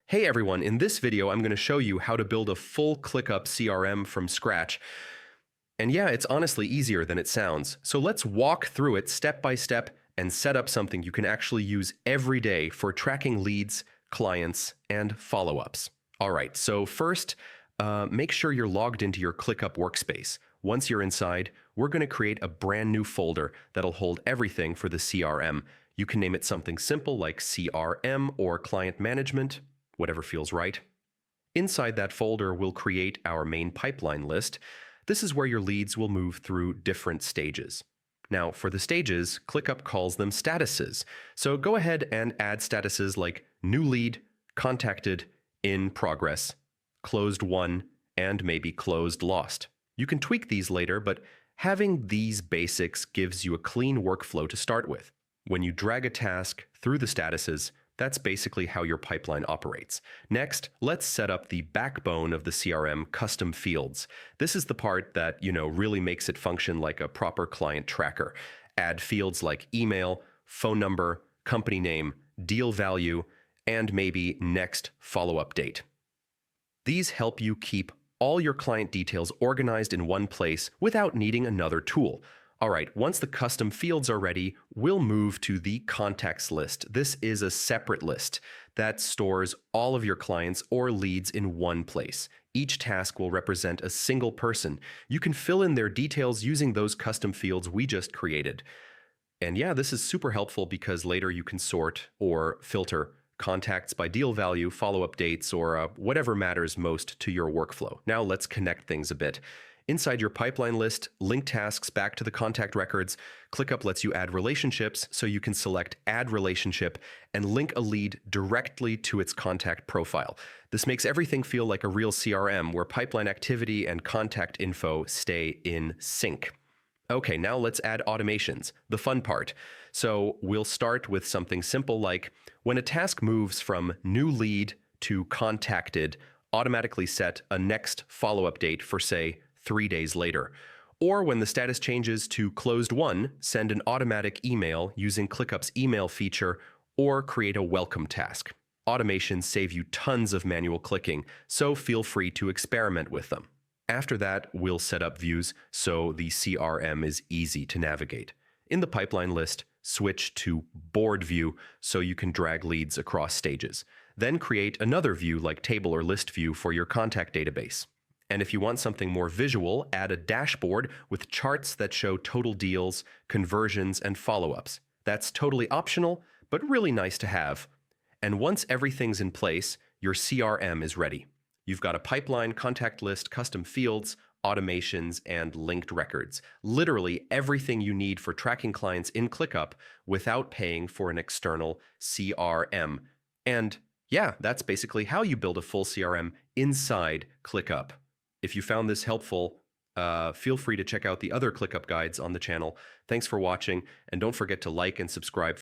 Hey everyone, in this video I'm going to show you how to build a full ClickUp CRM from scratch. And yeah, it's honestly easier than it sounds. So let's walk through it step by step and set up something you can actually use every day for tracking leads, clients, and follow-ups. All right, so first, make sure you're logged into your ClickUp workspace. Once you're inside, we're going to create a brand new folder that'll hold everything for the CRM. You can name it something simple like CRM or Client Management, whatever feels right. Inside that folder, we'll create our main pipeline list. This is where your leads will move through different stages. Now, for the stages, ClickUp calls them statuses. So go ahead and add statuses like new lead, contacted, in progress, closed won, and maybe closed lost. You can tweak these later, but having these basics gives you a clean workflow to start with. When you drag a task through the statuses, that's basically how your pipeline operates. Next, let's set up the backbone of the CRM, custom fields. This is the part that, really makes it function like a proper client tracker. Add fields like email, phone number, company name, deal value, and maybe next follow-up date. These help you keep all your client details organized in one place without needing another tool. All right, once the custom fields are ready, we'll move to the contacts list. This is a separate list that stores all of your clients or leads in one place. Each task will represent a single person. You can fill in their details using those custom fields we just created. And yeah, this is super helpful because later you can sort or filter contacts by deal value, follow-up dates, or whatever matters most to your workflow. Now let's connect things a bit. Inside your pipeline list, link tasks back to the contact records. ClickUp lets you add relationships, so you can select Add Relationship and link a lead directly to its contact profile. This makes everything feel like a real CRM where pipeline activity and contact info stay in sync. Okay, now let's add automations, the fun part. So we'll start with something simple like when a task moves from new lead to contacted, automatically set a next follow-up date for, say, 3 days later. Or when the status changes to closed won, send an automatic email using ClickUp's email feature or create a welcome task. Automations save you tons of manual clicking, so feel free to experiment with them. After that, we'll set up views so the CRM is easy to navigate. In the pipeline list, switch to board view so you can drag leads across stages. Then create another view like table or list view for your contact database. And if you want something more visual, add a dashboard with charts that show total deals, conversions, and follow-ups. That's totally optional, but really nice to have. And once everything's in place, your CRM is ready. You've got a pipeline, contact list, custom fields, automations, and linked records. Literally everything you need for tracking clients in ClickUp without paying for an external CRM. And yeah, that's basically how you build a full CRM inside ClickUp. If you found this helpful, feel free to check out the other ClickUp guides on the channel. Thanks for watching, and don't forget to like and subscribe